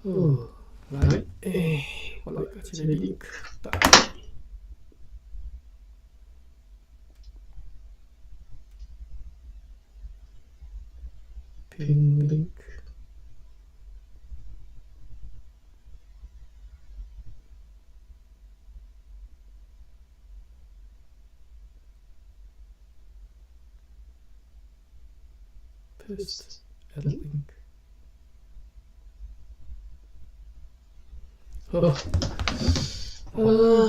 来，我来个这个 link 打。Pin link。Paste add link。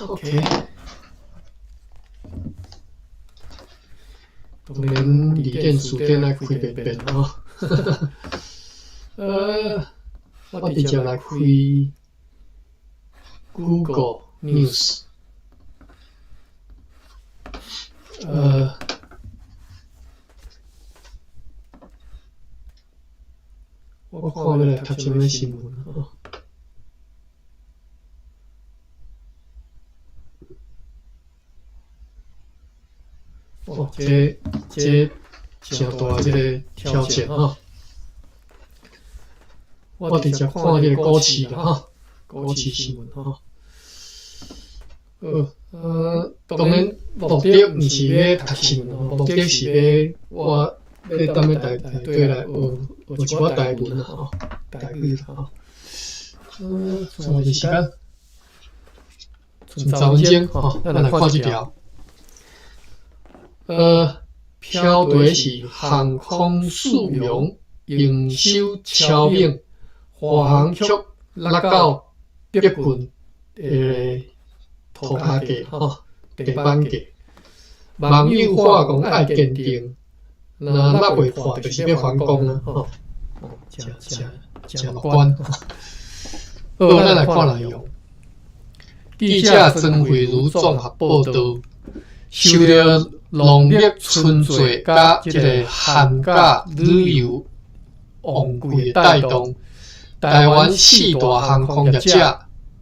OK。当然，离件书店来开便便哦。我直接来开 Google News。我看要来读什么新闻哦。这真大这个挑战哈！我直接看这个股市啦哈，股市新闻哈。当然目的毋是要读新闻，目的是我要踮咧台对来学一寡台文啦吼，台语啦吼。剩下时间，剩10分钟吼，咱来看一条。标题是航空速荣营收超猛，华航却落到逼近涂骹价吼，地板价。网友话讲爱坚定，若袂破就是要反攻啦吼。真乐观。咱来看内容。记者曾慧茹综合报道，受到农历春节甲即个寒假旅游旺季的带动，台湾四大航空业者，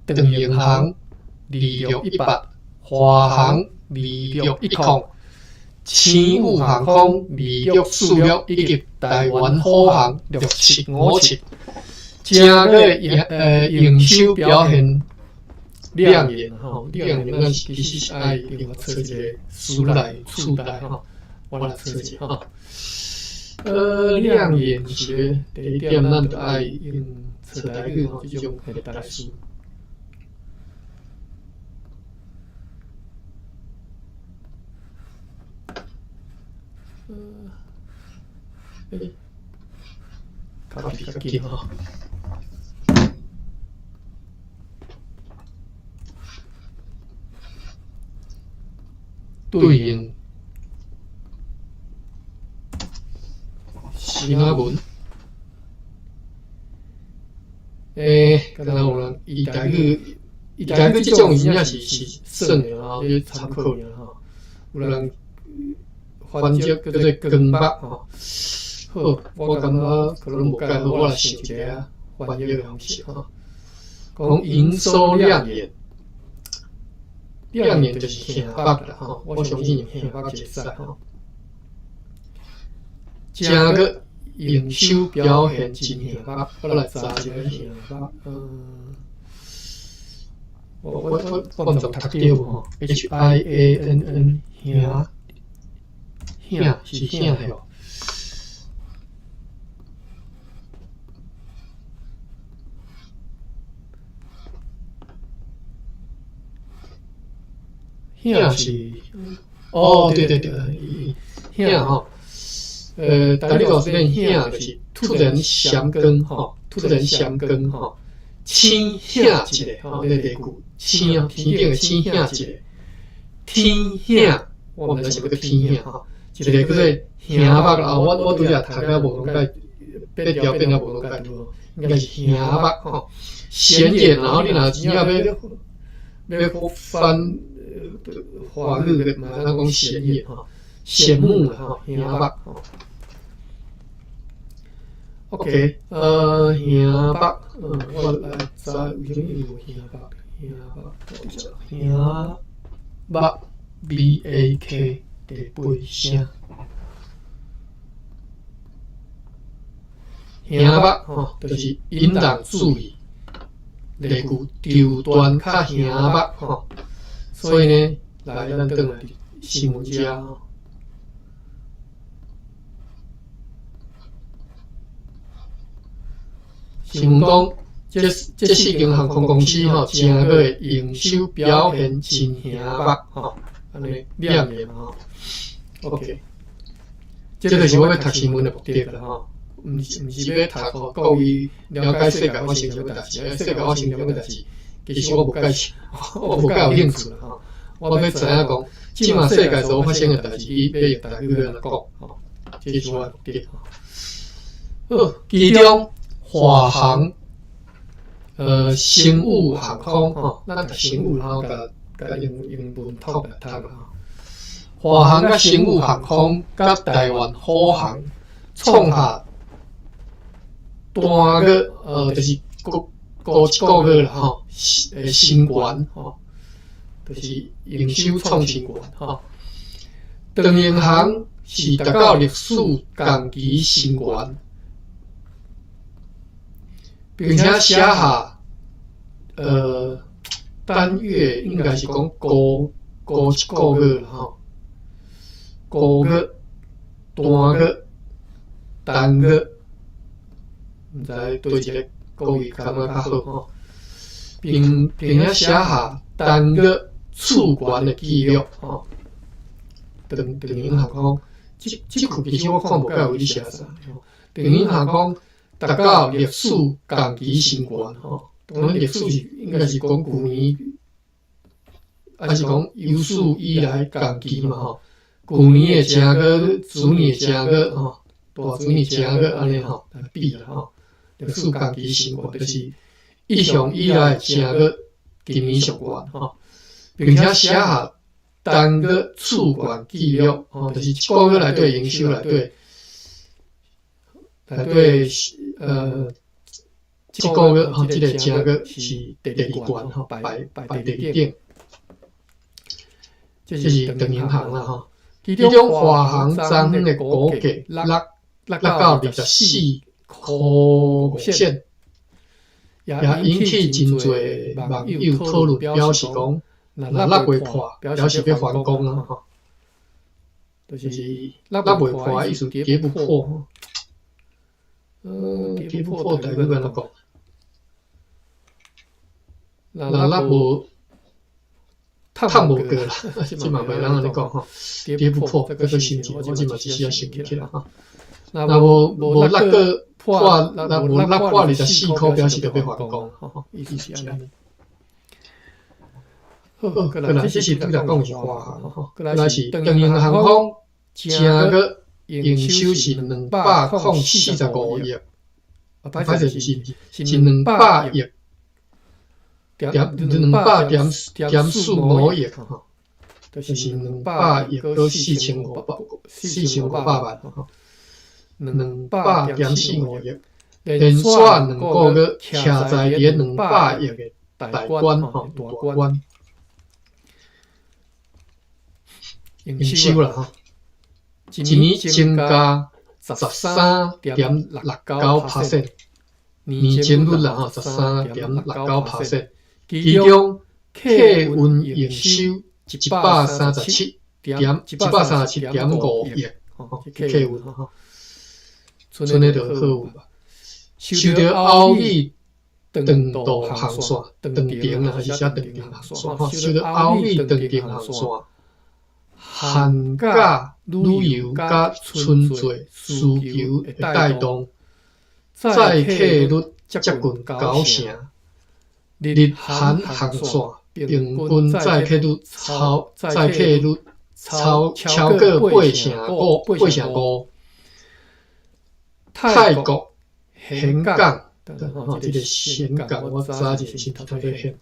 长荣航2618，华航2610，千武航空2646，以及台湾虎航6757，整个营收表现亮眼吼，亮眼咱其实是爱另外找一个词来取代吼，我来找一下吼。亮眼是第一点，咱就爱用找台语吼，这种现代词。copy 较紧吼。对应新闻，敢若有人以台语这种真正是算的吼，你参考尔吼。有人翻译叫做光目吼。好，我感觉可能无介好，我来想一个翻译的方式吼。讲营收亮眼。亮眼就是幸福啦吼，我相信幸福会使吼。整个营收表现真幸福，我来查一下幸福。我当作读对无吼 ？HIANN 幸是幸嘿哦。幸是，对，幸吼，大家老师练幸就是突然相跟吼，天幸一个吼，那个句天啊，天顶的天幸一个，天幸，我们来是要个天幸吼，一个叫做幸目啦，我拄则读啊无拢解，八条变啊无拢解咯，应该是幸目吼，显眼，然后你若真正要翻。华语的嘛，咱讲显眼哈，显目啦哈，幸目吼。OK， 幸目，我来查为什么有幸目 ，BAK 第8声，幸目吼，就是引人注意，例句丢端较兄捌吼，所以呢，来咱转来新闻遮吼。新闻讲，这四间航空公司吼，正月营收表现真兄捌吼，安尼亮眼吼。OK， 这就是我要读新闻的目的啦吼。毋是要读各位了解世界发生什么代志，世界发生什么代志，其实我无介绍，我无介有兴趣啦吼。我要知影讲，即马世界所发生的代志，伊要用台语来讲吼，这是我的目的吼。好，其中华航、星宇航空吼，咱读星宇然后甲英文套来读啦。华航甲星宇航空甲台湾虎航创下单月就是过一个月啦吼，新高吼，就是营收创新高吼。长荣航是达到历史同期新高，并且写下单月应该是讲过一个月啦吼，个月、单月、单月。毋知对一个国语感觉较好吼，并且写下单月次悬的记录吼。长荣航空，这句其实我看无介有你写啥。长荣航空达到历史同期新高吼，当然历史是应该是讲旧年，还是讲有史以来同期嘛吼。旧年的正月、主年的正月吼，大主年正月安尼吼来比啦吼。历史同期新高，就是一向以来正月今年上悬吼，并且写下单月次悬记录吼，就是一个月内底营收内底这个月吼，这个正月是第二悬吼，排第二顶，这是长荣航啦吼。其中华航昨天的股价落到24块5仙，也引起真侪网友讨论，表示讲，若落袂破，表示要反攻啦吼。就是落袂破，意思跌不破。跌不破台语安怎讲？若落无探无过啦，即嘛袂人安尼讲吼。跌不破，这个心情我即嘛只是要想起来哈。若无落个破，若无落破24块，表示着要反攻，吼，意思是安尼。好，过来这是对来讲是华航吼，过来是长荣航空，正月营收是245亿，歹势是200亿，200.45亿吼，就是200亿到4500万吼。200.45亿，连续2个月徛在伫200亿的大关吼，大关营收啦吼，一年增加13.69%，年增率啦吼13.69%，其中客运营收137.5亿，客运吼。剩的就好运吧，受到欧美长途航线、长程啦，还是写长程航线吼，受到欧美长程航线、限价旅游甲春节需求的带动，载客率接近90%，日韩航线平均载客率超过8.5%。泰国岘港，吼，这个岘港我查一下是头头在现。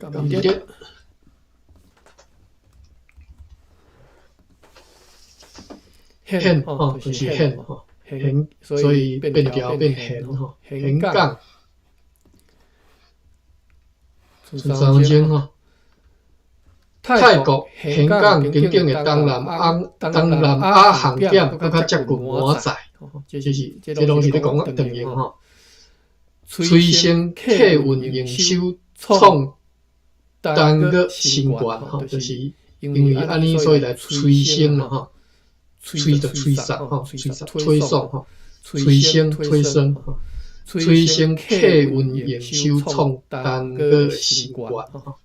咁啲岘吼，就是岘吼，岘，所以变调变岘吼，岘港。剩3分钟吼。泰国香港经经的东南亚航点搁较接近满载，这拢是咧讲长荣吼。催生客运营收创单个新高吼，就是因为安尼所以来催生啦吼，催就催送吼，推送吼，催生吼，催生客运营收创单个新高吼。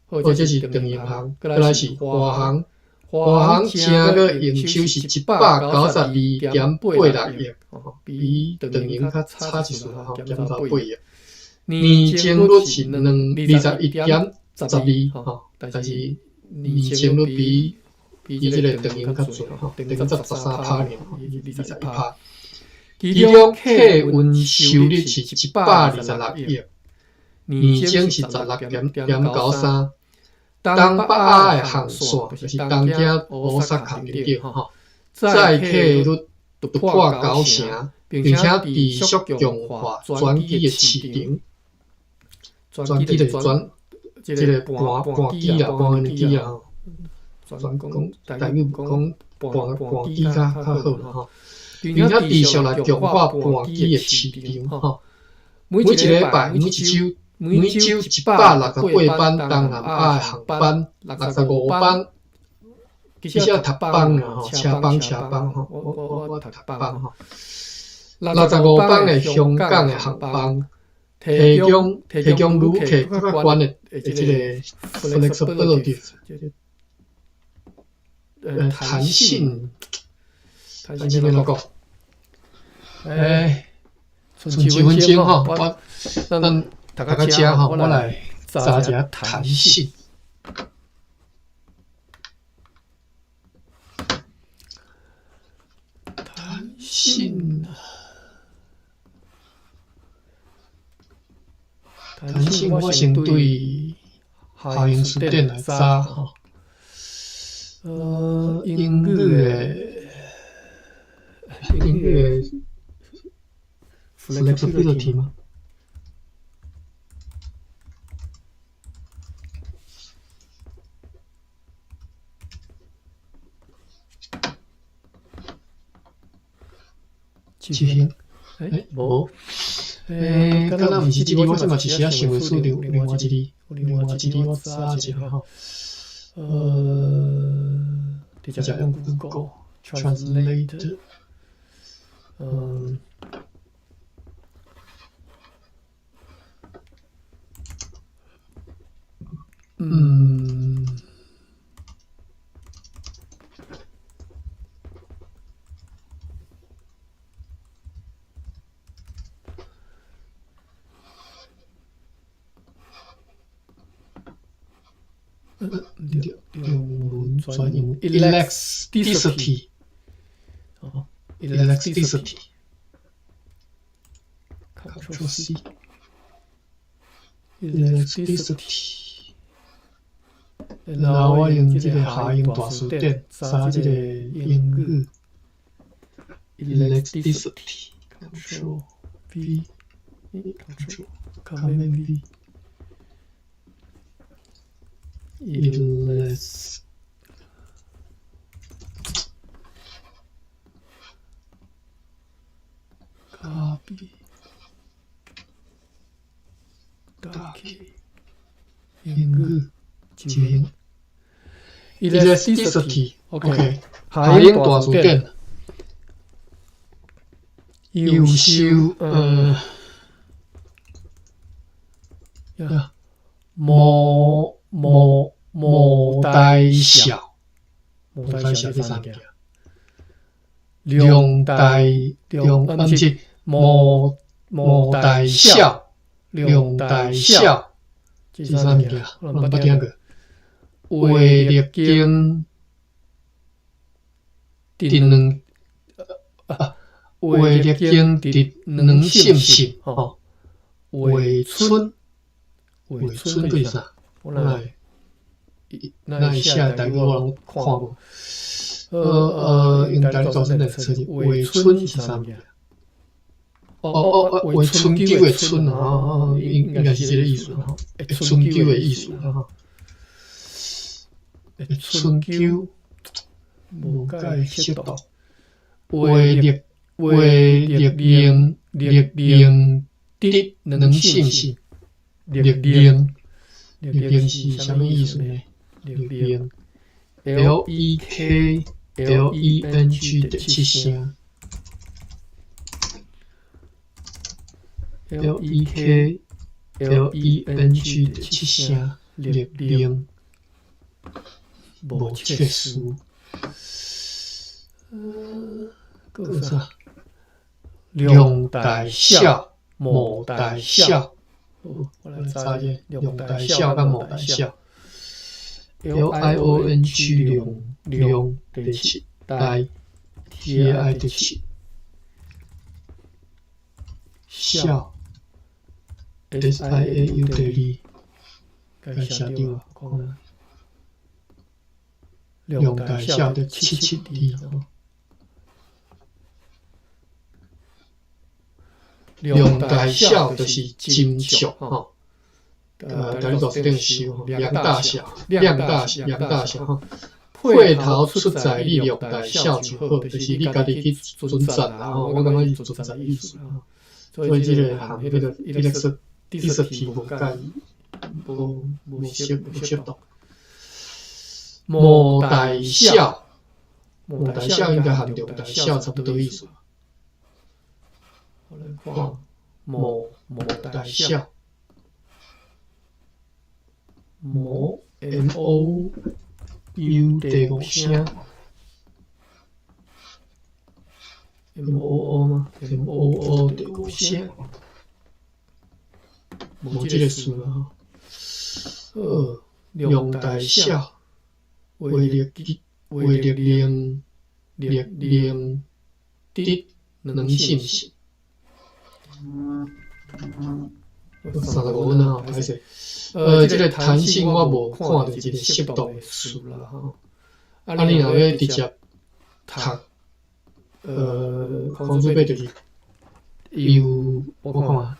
或者是长荣航，再来是华航，华航整个营收是192.86亿，比长荣较差一丝吼，减8亿。年增率是21.12%吼，但是年增率比这个长荣较侪吼，长荣才13%呢，21%。其中客运收入是126亿，年增是16.93%。东北亚的航线就是东京、大阪等等吼，载客率突破90%，并且持续强化转机的市场。转机就是这个搬机啦，搬机啦，转讲台语讲搬机较好啦吼，并且持续来强化搬机的市场吼。每一礼拜、每周168班东南亚的航班，65班，其实要读班啦吼，车班吼，我读班吼，65班的香港的航班，提供旅客较悬的这个 flexibility， 弹性要怎讲？剩几分钟吼，咱大家吃吼，我来查一下弹性。弹性，我先对下用词典来查吼。英语的 flexibility 吗？执行，无，敢若毋是这里，我即嘛是写想袂出另外一里，我查一下吼。直接用 Google Translate，专用 elasticity， Ctrl C， elasticity， 然后我用这个下用大字典查这个英语 elasticity，Ctrl V，Ctrl Command V。Copy， 英语执行 elasticity，OK， 下用大字典，优秀毛大小是啥物件？量大不是毛大小，这是啥物件？我捌听过。话力经能性性吼，回春对啥？我那写台语我人看无。用台语造成的词是回春是啥物件？为春秋的春应该是这个意思吼，春秋的意思吼。春秋无解适度，历能信性，历是啥物意思呢？历 LEKLENG 的七声 ，LEKLENG 的七声，历无切实。个啥？量大小，无大小。我来查一下，量大小甲无大小。LIONG 量第七，大 TAI 第七，小 SIAU 第二，该写对啊，看量大小的七字。量大小就是金属吼。大家老师顶修量大小，配套出在你量大小就好，就是你家己去遵照啦吼。我感觉是遵照意思啦。所以这个项迄个第十题无介无适当。无大小应该和量大小差不多意思。我来看，无大小。MOU 第五声 ，MOO 吗 ？MOO 第五声，无这个词啊。量大小，历滴能信息。35分啊，歹势。这个弹性我无看到一个适当的词啦吼。你若要直接读，空字辈就是有我看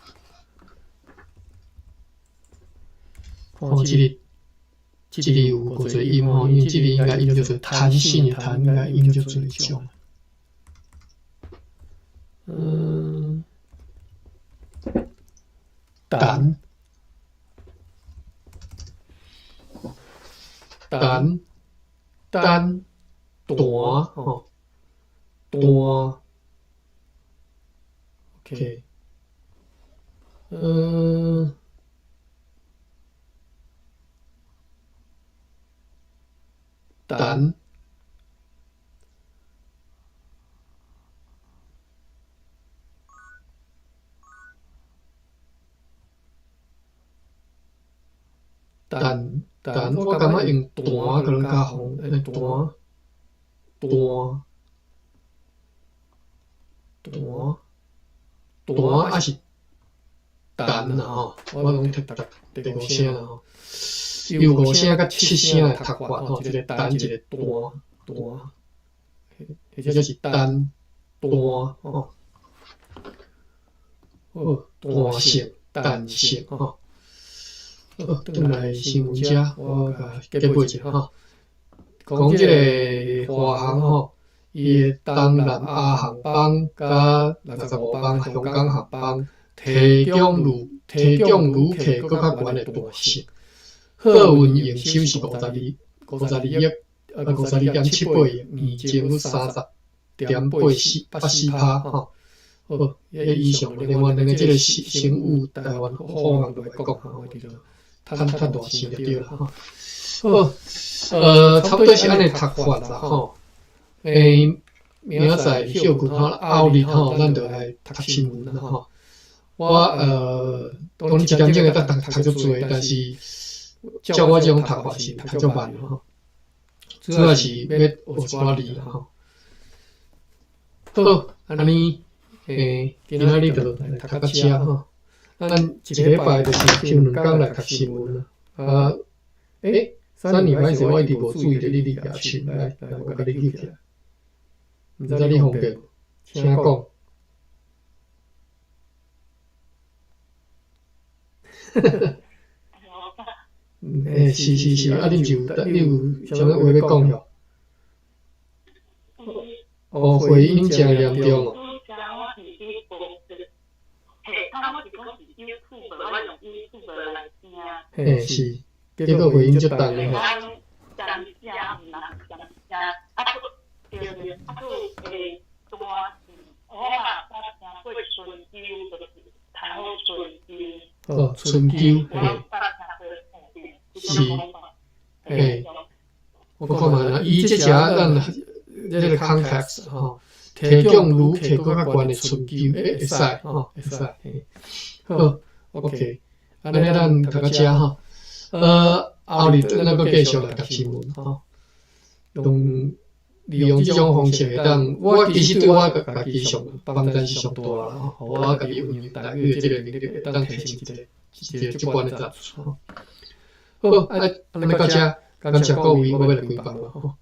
这个有无侪音吼，因为这个应该音叫做弹性的弹，应该音叫做种。蛋吼，蛋 ，OK， 蛋。但我感觉用弹可能较好，弹还是蛋啦吼，我拢读第五声啦吼，有五声甲七声的读法吼，一个蛋一个弹，或者是蛋吼，弹性蛋性吼。转来新闻遮，我甲结尾一下吼。讲即个华航吼，伊个东南亚航班甲65班香港航班提供旅客佫较悬的弹性，货运营收是52.78亿，年增率30.84%吼。好，以上另外两个即个生物台湾航空来讲吼，伫个。趁大钱就对啦吼。好，差不多是安尼读法啦吼。明仔载休困后日吼，咱就来读新闻啦吼。我当然一点钟会当读足侪，但是照我这种读法是读足慢吼。主要是要学一寡字啦吼。好，安尼今仔日就来读到遮吼。咱一礼拜就是抽2天来读新闻啦。3年歹势，我一直无注意到你抓手，来，我甲你记起来。毋知你方便无？请讲。是，啊，你有啥物话要讲哟？哦，回音真严重哦。是，结果回音足重嘞吼。哦，春秋，是，我看嘛啦，伊即只咱这个 context 吼，提供如提佫较悬的春秋，会使吼，会使。好 ，OK， 安尼咱读到遮吼，后日咱佫继续来读新闻吼，利用这种方式会当，我其实对我家己上帮咱是上大啦吼，我家己运用台语的这个能力会当提升一个主观的赞助吼。好，安尼到遮，感谢各位，我要来开饭了吼。